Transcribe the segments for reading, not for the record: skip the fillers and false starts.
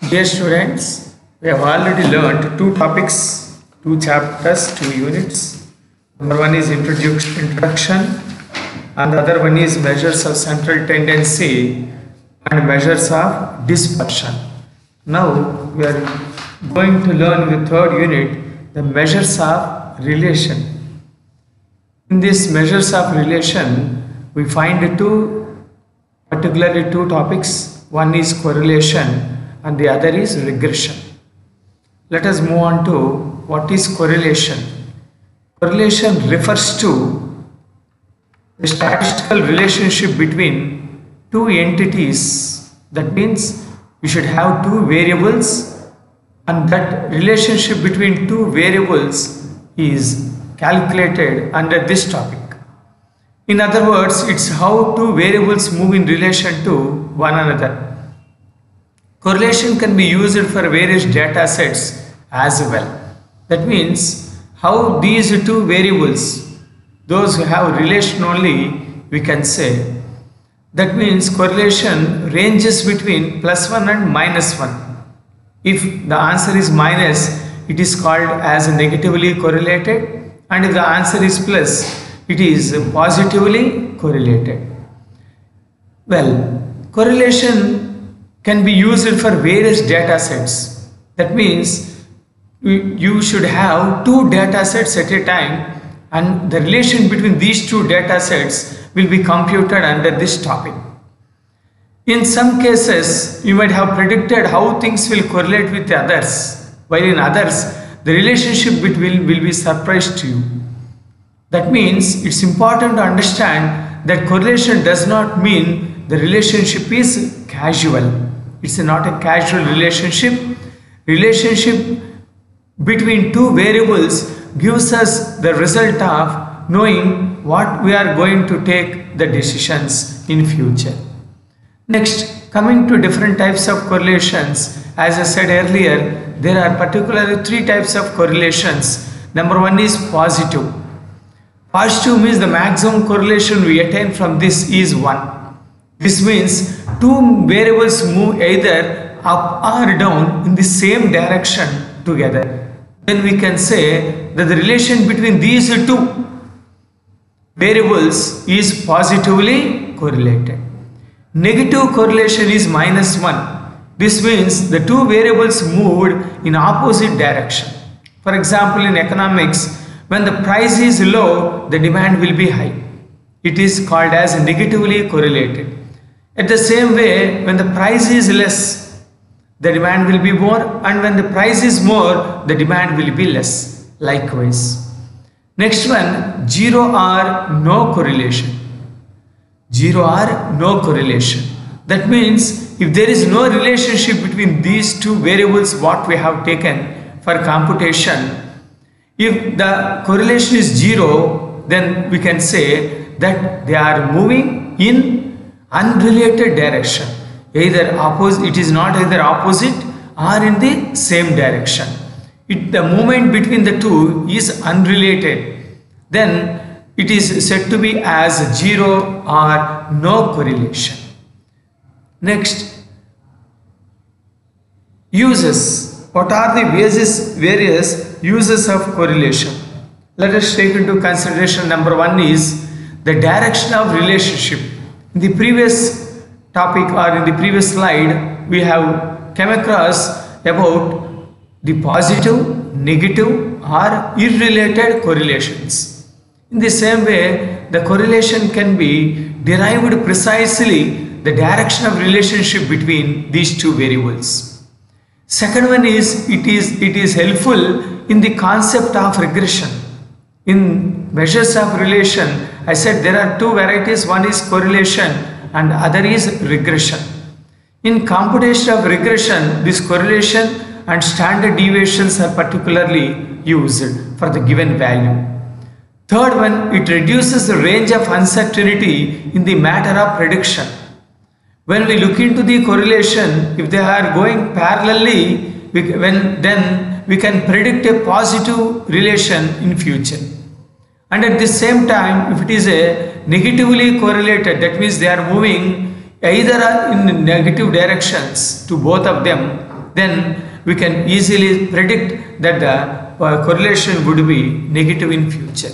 Dear students, we have already learned two topics, two chapters, two units. Number one is introduction and the other one is measures of central tendency and measures of dispersion. Now we are going to learn in the third unit the measures of relation. In this measures of relation, we find particularly two topics. One is correlation and the other is regression. Let us move on to what is correlation. Correlation refers to the statistical relationship between two entities. That means we should have two variables and that relationship between two variables is calculated under this topic. In other words, it's how two variables move in relation to one another. Correlation can be used for various data sets as well. That means how these two variables, those who have relation only, we can say. That means correlation ranges between +1 and -1. If the answer is minus, it is called as negatively correlated, and if the answer is plus, it is positively correlated. Well, correlation can be used for various data sets. That means you should have two data sets at a time and the relation between these two data sets will be computed under this topic. In some cases, you might have predicted how things will correlate with others, while in others, the relationship between will be surprise to you. That means it's important to understand that correlation does not mean the relationship is casual. It's not a casual relationship. Relationship between two variables gives us the result of knowing what we are going to take the decisions in future. Next, coming to different types of correlations, as I said earlier, there are particularly three types of correlations. Number one is positive. Positive means the maximum correlation we attain from this is 1. This means two variables move either up or down in the same direction together. Then we can say that the relation between these two variables is positively correlated. Negative correlation is -1. This means the two variables moved in opposite direction. For example, in economics, when the price is low, the demand will be high. It is called as negatively correlated. At the same way, when the price is less, the demand will be more, and when the price is more, the demand will be less. Likewise. Next one, zero or no correlation. Zero or no correlation. That means if there is no relationship between these two variables what we have taken for computation, if the correlation is zero, then we can say that they are moving in unrelated direction. Either opposite, it is not either opposite or in the same direction. The movement between the two is unrelated. Then it is said to be as zero or no correlation. Next, uses. What are the various uses of correlation? Let us take into consideration. Number one is the direction of relationship. In the previous topic or in the previous slide, we have come across about the positive, negative or irrelated correlations. In the same way, the correlation can be derived precisely the direction of relationship between these two variables. Second one is it is helpful in the concept of regression. In measures of relation, I said there are two varieties. One is correlation and other is regression. In computation of regression, this correlation and standard deviations are particularly used for the given value. Third one, it reduces the range of uncertainty in the matter of prediction. When we look into the correlation, if they are going parallelly, then we can predict a positive relation in future. And at the same time, if it is a negatively correlated, that means they are moving either in negative directions to both of them, then we can easily predict that the correlation would be negative in future.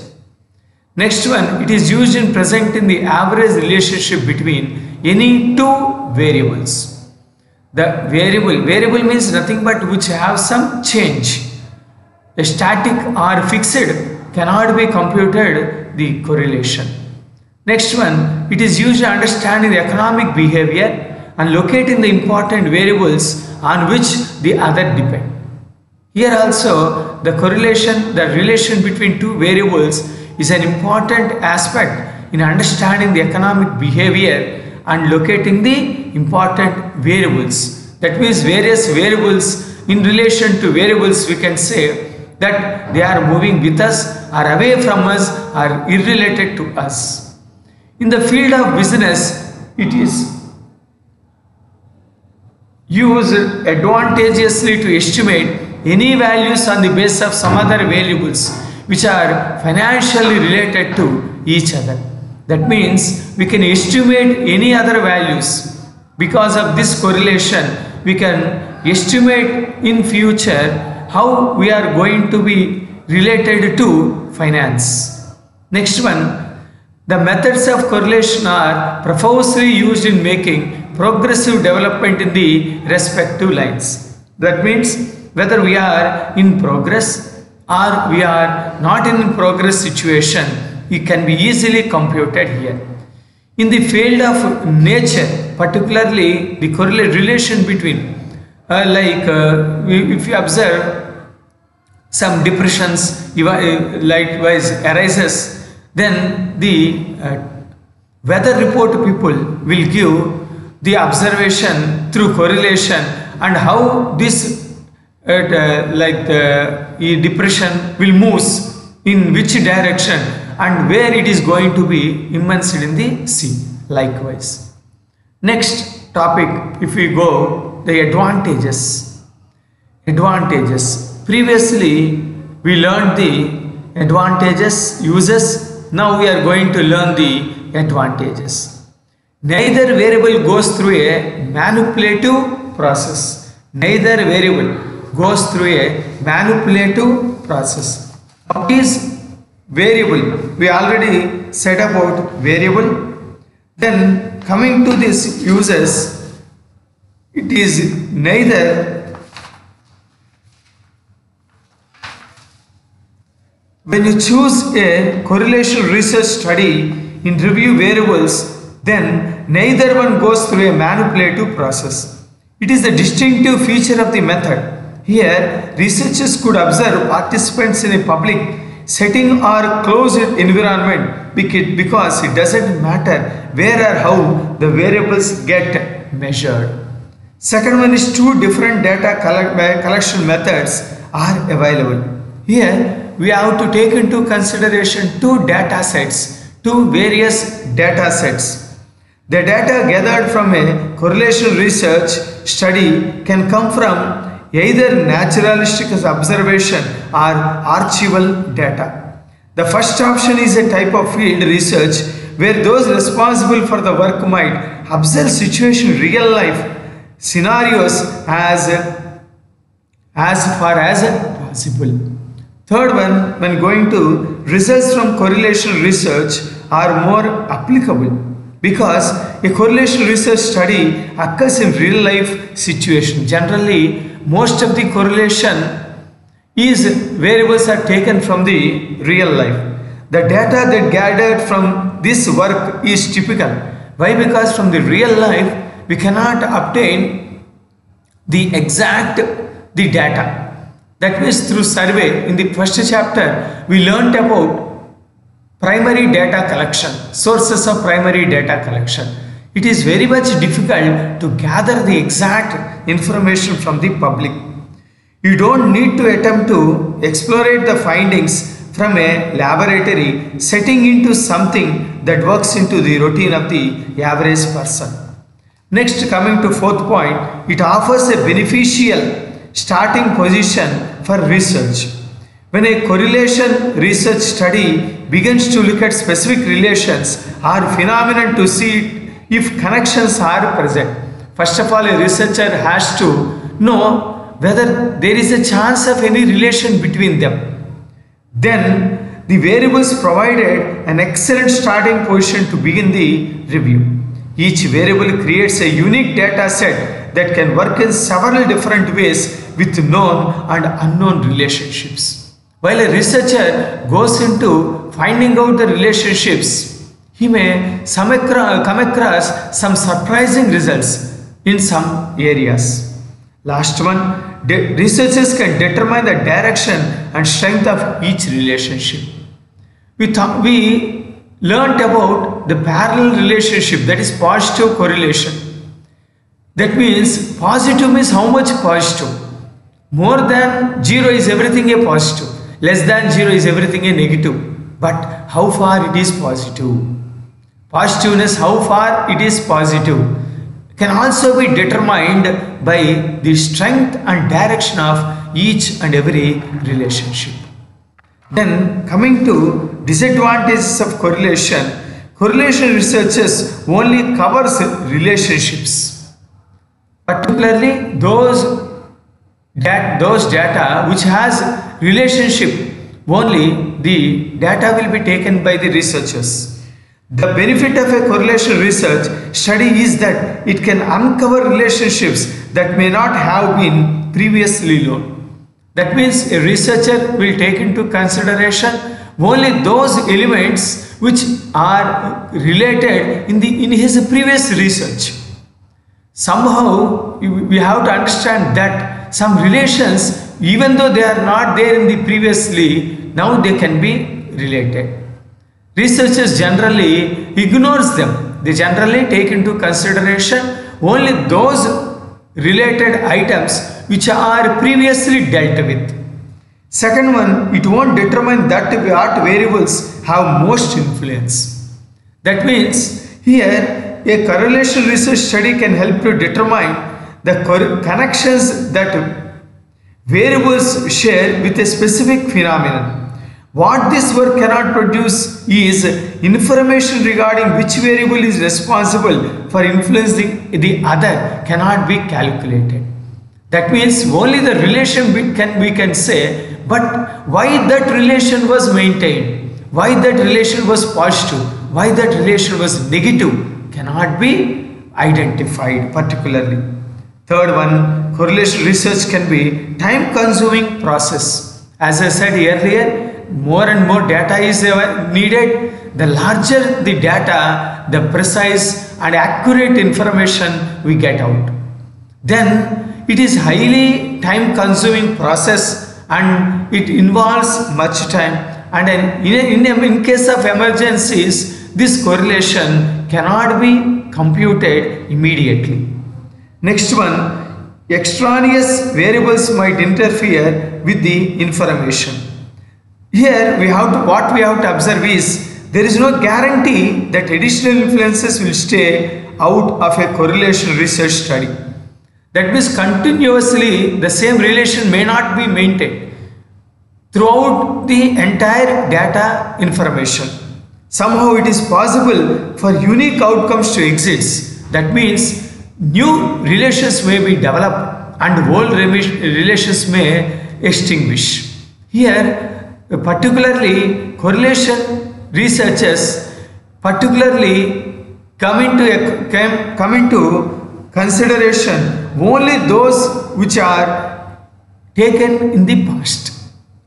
Next one, it is used in presenting the average relationship between any two variables. The variable means nothing but which have some change. A static or fixed cannot be computed the correlation. Next one, it is used in understanding the economic behavior and locating the important variables on which the other depend. Here also the correlation, the relation between two variables is an important aspect in understanding the economic behavior and locating the important variables. That means various variables in relation to variables, we can say that they are moving with us or away from us or irrelated to us. In the field of business, it is used advantageously to estimate any values on the basis of some other variables which are financially related to each other. That means we can estimate any other values. Because of this correlation, we can estimate in future how we are going to be related to finance. Next one, the methods of correlation are profusely used in making progressive development in the respective lines. That means whether we are in progress or we are not in progress situation, it can be easily computed here. In the field of nature, particularly the relation between if you observe some depressions likewise arises, then the weather report people will give the observation through correlation and how this depression will move in which direction and where it is going to be immersed in the sea likewise. Next topic, if we go, the advantages. Previously we learned the advantages, uses. Now we are going to learn the advantages. Neither variable goes through a manipulative process. Neither variable goes through a manipulative process. What is variable? We already said about variable. Then coming to this uses, it is neither. When you choose a correlation research study in review variables, then neither one goes through a manipulative process. It is a distinctive feature of the method. Here, researchers could observe participants in a public setting or closed environment because it doesn't matter where or how the variables get measured. Second one is two different data collection methods are available. Here, we have to take into consideration two data sets, two various data sets. The data gathered from a correlation research study can come from either naturalistic observation or archival data. The first option is a type of field research where those responsible for the work might observe situation in real life scenarios as far as possible. Third one, when going to results from correlation research are more applicable because a correlation research study occurs in real life situation. Generally, most of the correlation is variables are taken from the real life. The data that gathered from this work is typical. Why? Because from the real life we cannot obtain the data. That means through survey. In the first chapter we learnt about primary data collection, sources of primary data collection. It is very much difficult to gather the exact information from the public. You don't need to attempt to explorate the findings from a laboratory setting into something that works into the routine of the average person. Next, coming to fourth point, it offers a beneficial starting position for research. When a correlation research study begins to look at specific relations or phenomenon to see if connections are present. First of all, a researcher has to know whether there is a chance of any relation between them. Then the variables provided an excellent starting position to begin the review. Each variable creates a unique data set that can work in several different ways with known and unknown relationships. While a researcher goes into finding out the relationships, he may come across some surprising results in some areas. Last one, researchers can determine the direction and strength of each relationship. We learnt about the parallel relationship, that is positive correlation. That means positive means how much positive. More than 0 is everything a positive. Less than 0 is everything a negative. But how far it is positive? Positiveness, how far it is positive, can also be determined by the strength and direction of each and every relationship. Then coming to disadvantages of correlation, correlation researches only covers relationships, particularly those data which has relationship. Only the data will be taken by the researchers. The benefit of a correlation research study is that it can uncover relationships that may not have been previously known. That means a researcher will take into consideration only those elements which are related in his previous research. Somehow we have to understand that some relations, even though they are not there in the previously, now they can be related. Researchers generally ignores them. They generally take into consideration only those related items which are previously dealt with. Second one, it won't determine that what variables have most influence. That means here a correlation research study can help to determine the connections that variables share with a specific phenomenon. What this work cannot produce is information regarding which variable is responsible for influencing the other cannot be calculated. That means only the relation we can say, but why that relation was maintained, why that relation was positive, why that relation was negative cannot be identified particularly. Third one, correlation research can be time consuming process. As I said earlier, more and more data is needed. The larger the data, the precise and accurate information we get out. Then it is highly time consuming process and it involves much time, and in case of emergencies this correlation cannot be computed immediately. Next one, extraneous variables might interfere with the information. Here what we have to observe is there is no guarantee that additional influences will stay out of a correlation research study. That means continuously the same relation may not be maintained throughout the entire data information. Somehow it is possible for unique outcomes to exist. That means new relations may be developed and old relations may extinguish. Here particularly correlation researchers particularly come into consideration only those which are taken in the past.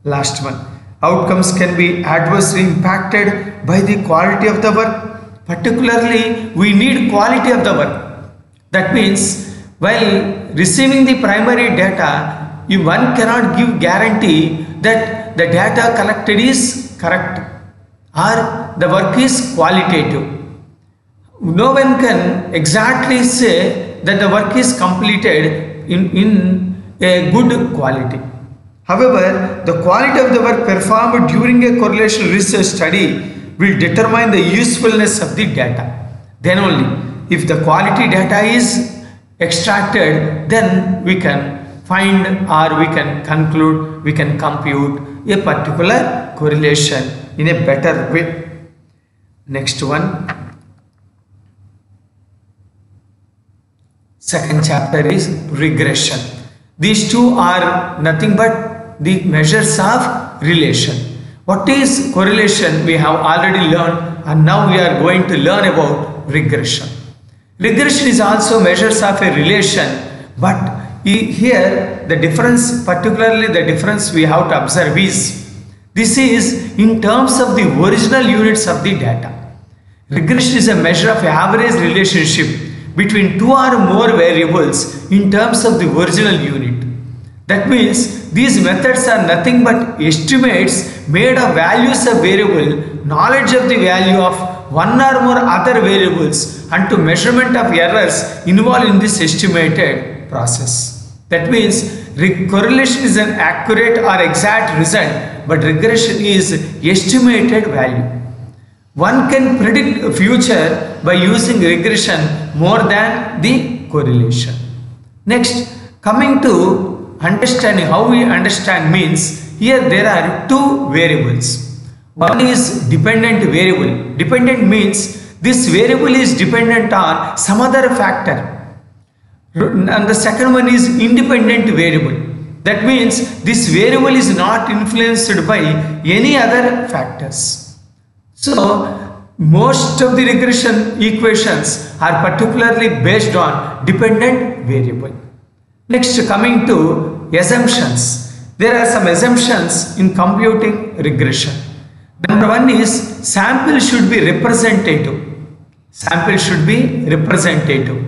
Last one, outcomes can be adversely impacted by the quality of the work. Particularly we need quality of the work. That means while receiving the primary data, one cannot give guarantee that the data collected is correct or the work is qualitative. No one can exactly say that the work is completed in a good quality. However, the quality of the work performed during a correlation research study will determine the usefulness of the data. Then only if the quality data is extracted, then we can find or we can conclude, we can compute a particular correlation in a better way. Next one, second chapter is regression. These two are nothing but the measures of relation. What is correlation? We have already learned, and now we are going to learn about regression. Regression is also measures of a relation, but here the difference, particularly the difference we have to observe is, this is in terms of the original units of the data. Regression is a measure of average relationship between two or more variables in terms of the original unit. That means these methods are nothing but estimates made of values of variable, knowledge of the value of one or more other variables, and to measurement of errors involved in this estimated process. That means correlation is an accurate or exact result, but regression is estimated value. One can predict a future by using regression more than the correlation. Next, coming to understanding, how we understand means, here there are two variables. One is dependent variable. Dependent means this variable is dependent on some other factor. And the second one is independent variable. That means this variable is not influenced by any other factors. So most of the regression equations are particularly based on dependent variable. Next, coming to assumptions. There are some assumptions in computing regression. Number one is sample should be representative. Sample should be representative.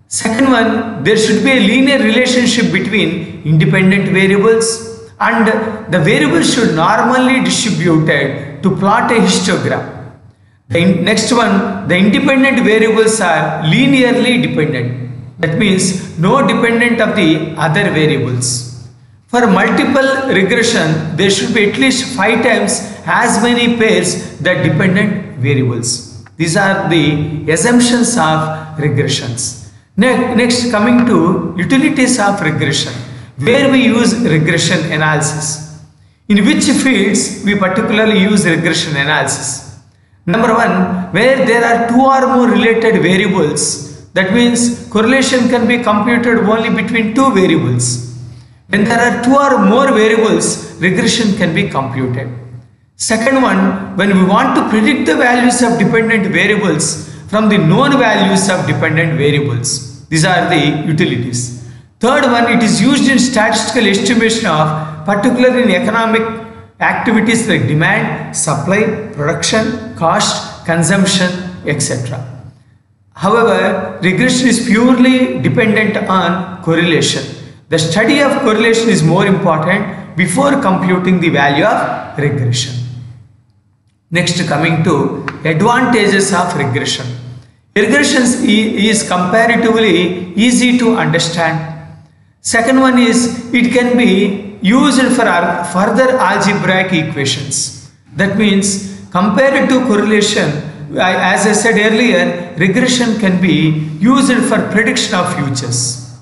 Second one, there should be a linear relationship between independent variables, and the variables should normally distributed to plot a histogram. Next one, the independent variables are linearly dependent. That means no dependent of the other variables. For multiple regression, there should be at least 5 times as many pairs that dependent variables. These are the assumptions of regressions. Next, coming to utilities of regression, where we use regression analysis. In which fields we particularly use regression analysis? Number one, where there are two or more related variables. That means correlation can be computed only between two variables. When there are two or more variables, regression can be computed. Second one, when we want to predict the values of dependent variables from the known values of dependent variables. These are the utilities. Third one, it is used in statistical estimation of, particularly in economic activities like demand, supply, production, cost, consumption, etc. However, regression is purely dependent on correlation. The study of correlation is more important before computing the value of regression. Next, coming to advantages of regression. Regression is comparatively easy to understand. Second one is it can be used for further algebraic equations. That means compared to correlation, as I said earlier, regression can be used for prediction of futures.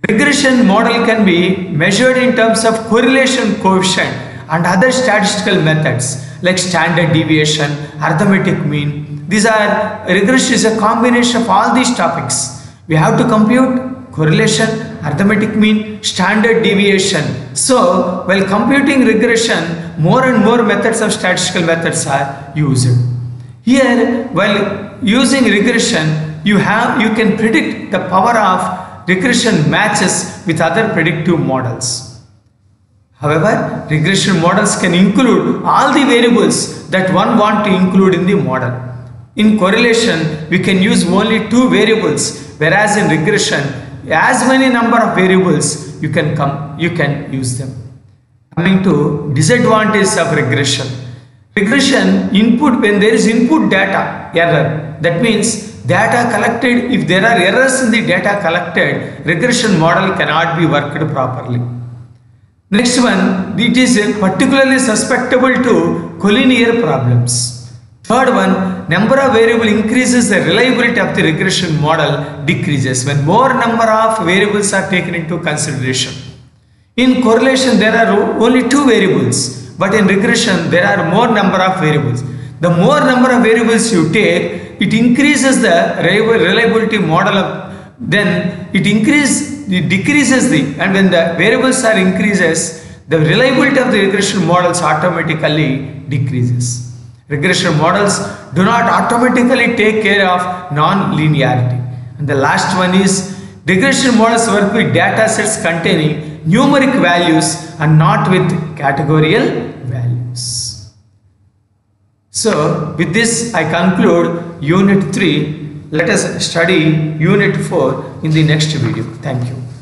Regression model can be measured in terms of correlation coefficient and other statistical methods like standard deviation, arithmetic mean. Regression is a combination of all these topics. We have to compute correlation, arithmetic mean, standard deviation. So while computing regression, more and more methods of statistical methods are used. Here, while using regression, you can predict the power of regression matches with other predictive models. However, regression models can include all the variables that one wants to include in the model. In correlation, we can use only 2 variables, whereas in regression, as many number of variables you can use them. Coming to disadvantages of regression. Regression input, when there is input data error, that means data collected, if there are errors in the data collected, regression model cannot be worked properly. Next one, it is particularly susceptible to collinear problems. Third one, number of variables increases, the reliability of the regression model decreases when more number of variables are taken into consideration. In correlation, there are only 2 variables, but in regression, there are more number of variables. The more number of variables you take, it increases the reliability model then it increases it decreases and when the variables are increases, the reliability of the regression models automatically decreases. Regression models do not automatically take care of non-linearity. And the last one is regression models work with data sets containing numeric values and not with categorical values. So with this I conclude Unit 3. Let us study Unit 4 in the next video. Thank you.